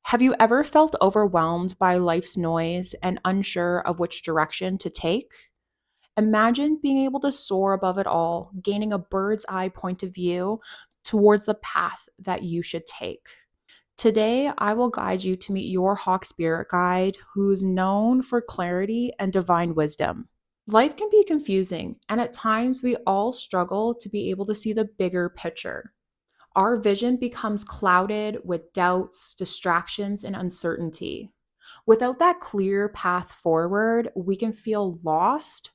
Have you ever felt overwhelmed by life's noise and unsure of which direction to take? Imagine being able to soar above it all, gaining a bird's eye point of view towards the path that you should take. Today, I will guide you to meet your hawk spirit guide who is known for clarity and divine wisdom. Life can be confusing, and at times we all struggle to be able to see the bigger picture. Our vision becomes clouded with doubts, distractions, and uncertainty. Without that clear path forward, we can feel lost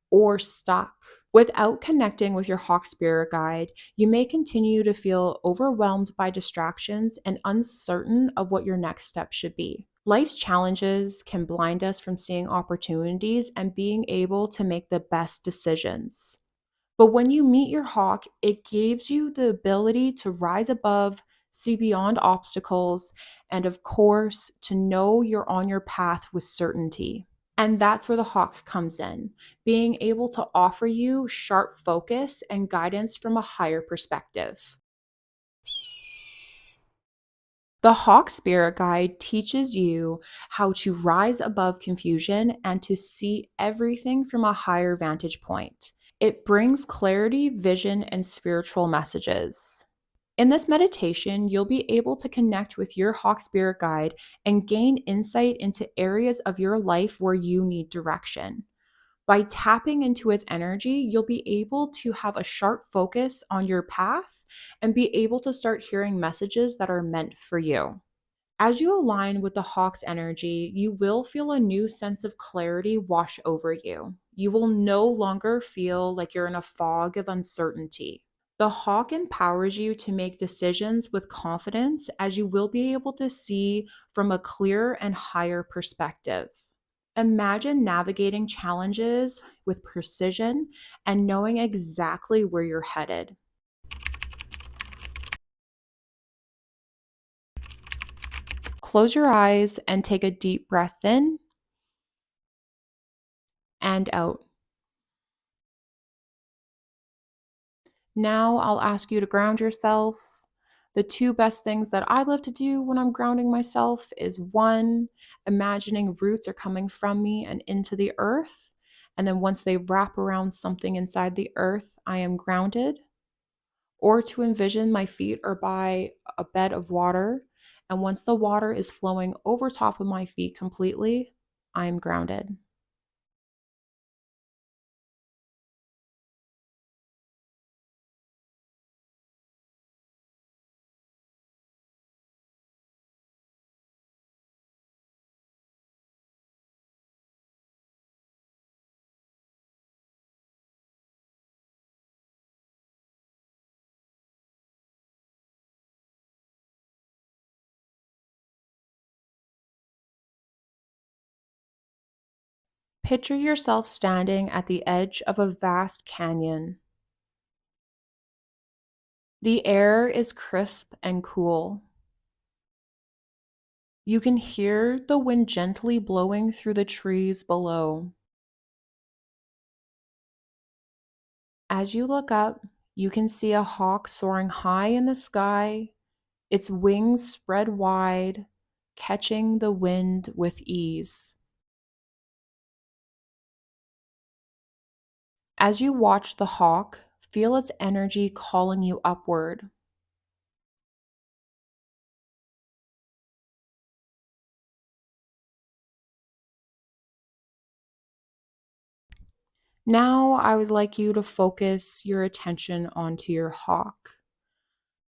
or stuck. Without connecting with your hawk spirit guide, you may continue to feel overwhelmed by distractions and uncertain of what your next step should be. Life's challenges can blind us from seeing opportunities and being able to make the best decisions. But when you meet your hawk, it gives you the ability to rise above, see beyond obstacles, and of course, to know you're on your path with certainty. And that's where the hawk comes in, being able to offer you sharp focus and guidance from a higher perspective. The Hawk Spirit Guide teaches you how to rise above confusion and to see everything from a higher vantage point. It brings clarity, vision, and spiritual messages. In this meditation, you'll be able to connect with your Hawk Spirit Guide and gain insight into areas of your life where you need direction. By tapping into its energy, you'll be able to have a sharp focus on your path and be able to start hearing messages that are meant for you. As you align with the hawk's energy, you will feel a new sense of clarity wash over you. You will no longer feel like you're in a fog of uncertainty. The hawk empowers you to make decisions with confidence as you will be able to see from a clearer and higher perspective. Imagine navigating challenges with precision and knowing exactly where you're headed. Close your eyes and take a deep breath in and out. Now I'll ask you to ground yourself. The two best things that I love to do when I'm grounding myself is one, imagining roots are coming from me and into the earth. And then once they wrap around something inside the earth, I am grounded. Or to envision my feet are by a bed of water. And once the water is flowing over top of my feet completely, I am grounded. Picture yourself standing at the edge of a vast canyon. The air is crisp and cool. You can hear the wind gently blowing through the trees below. As you look up, you can see a hawk soaring high in the sky, its wings spread wide, catching the wind with ease. As you watch the hawk, feel its energy calling you upward. Now, I would like you to focus your attention onto your hawk.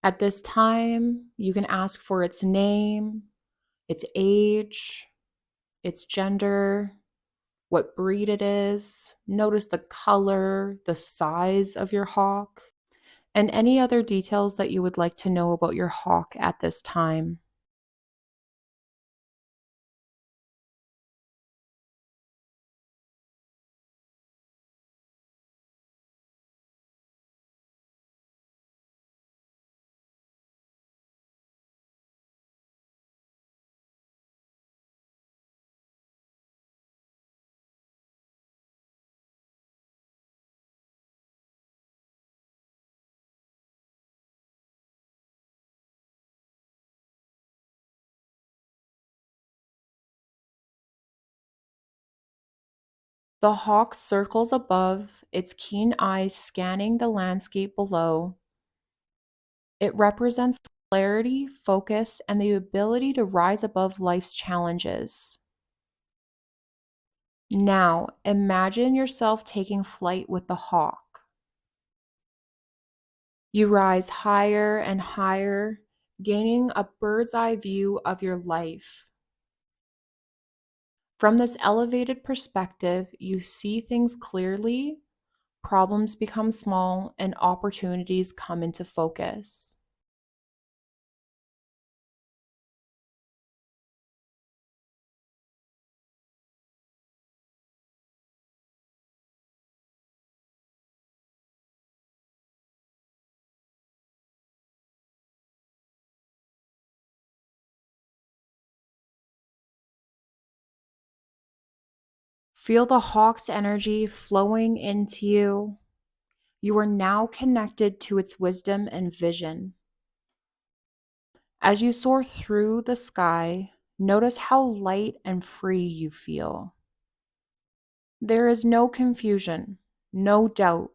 At this time, you can ask for its name, its age, its gender, what breed it is. Notice the color, the size of your hawk, and any other details that you would like to know about your hawk at this time. The hawk circles above, its keen eyes scanning the landscape below. It represents clarity, focus, and the ability to rise above life's challenges. Now, imagine yourself taking flight with the hawk. You rise higher and higher, gaining a bird's eye view of your life. From this elevated perspective, you see things clearly, problems become small, and opportunities come into focus. Feel the hawk's energy flowing into you. You are now connected to its wisdom and vision. As you soar through the sky, notice how light and free you feel. There is no confusion, no doubt,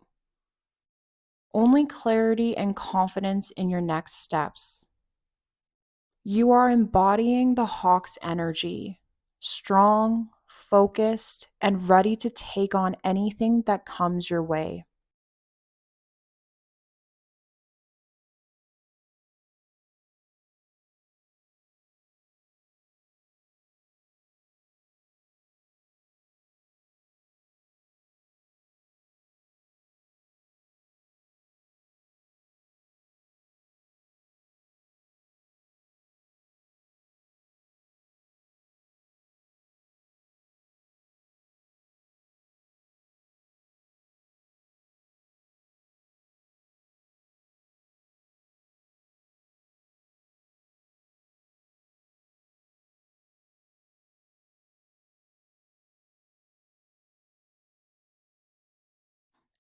only clarity and confidence in your next steps. You are embodying the hawk's energy, strong, focused, and ready to take on anything that comes your way.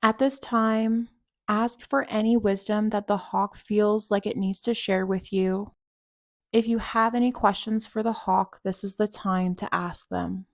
At this time, ask for any wisdom that the hawk feels like it needs to share with you. If you have any questions for the hawk, this is the time to ask them.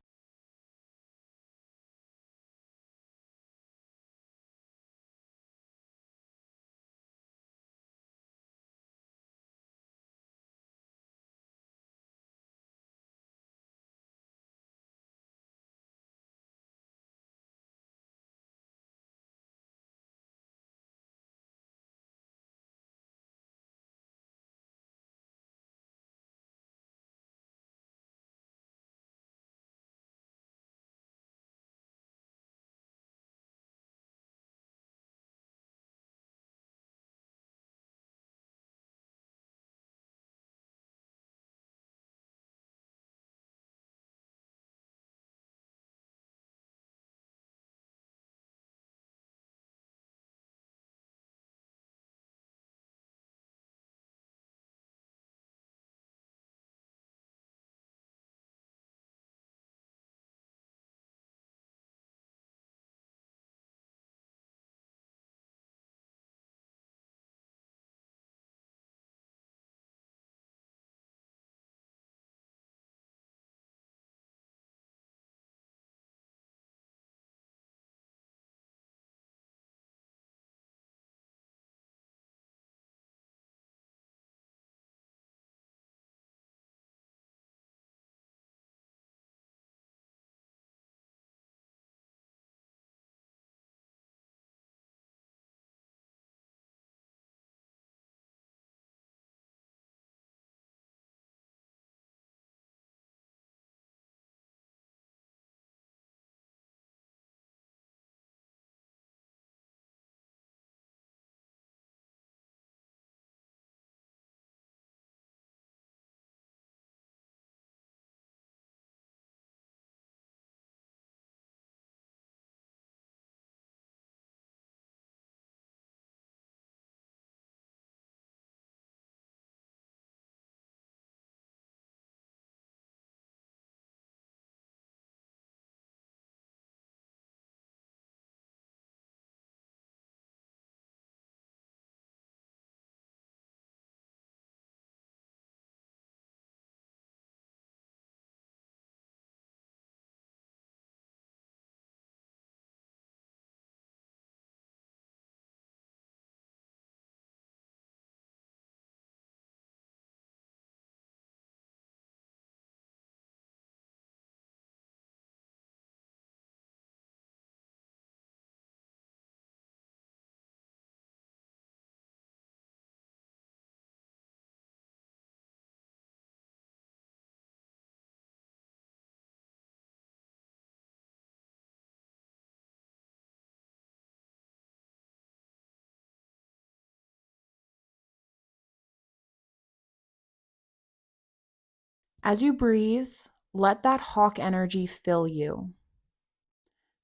As you breathe, let that hawk energy fill you.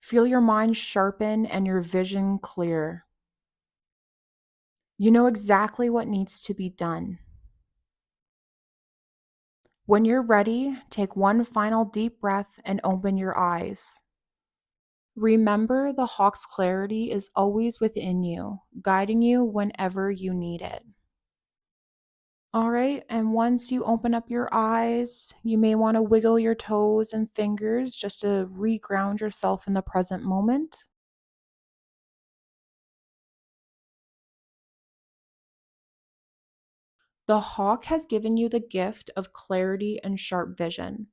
Feel your mind sharpen and your vision clear. You know exactly what needs to be done. When you're ready, take one final deep breath and open your eyes. Remember, the hawk's clarity is always within you, guiding you whenever you need it. All right, and once you open up your eyes, you may want to wiggle your toes and fingers just to re-ground yourself in the present moment. The hawk has given you the gift of clarity and sharp vision.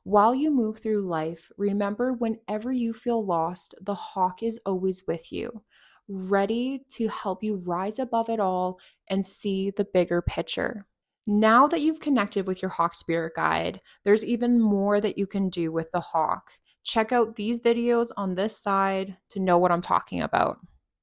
While you move through life, remember whenever you feel lost, the hawk is always with you, ready to help you rise above it all and see the bigger picture. Now that you've connected with your hawk spirit guide, there's even more that you can do with the hawk. Check out these videos on this side to know what I'm talking about.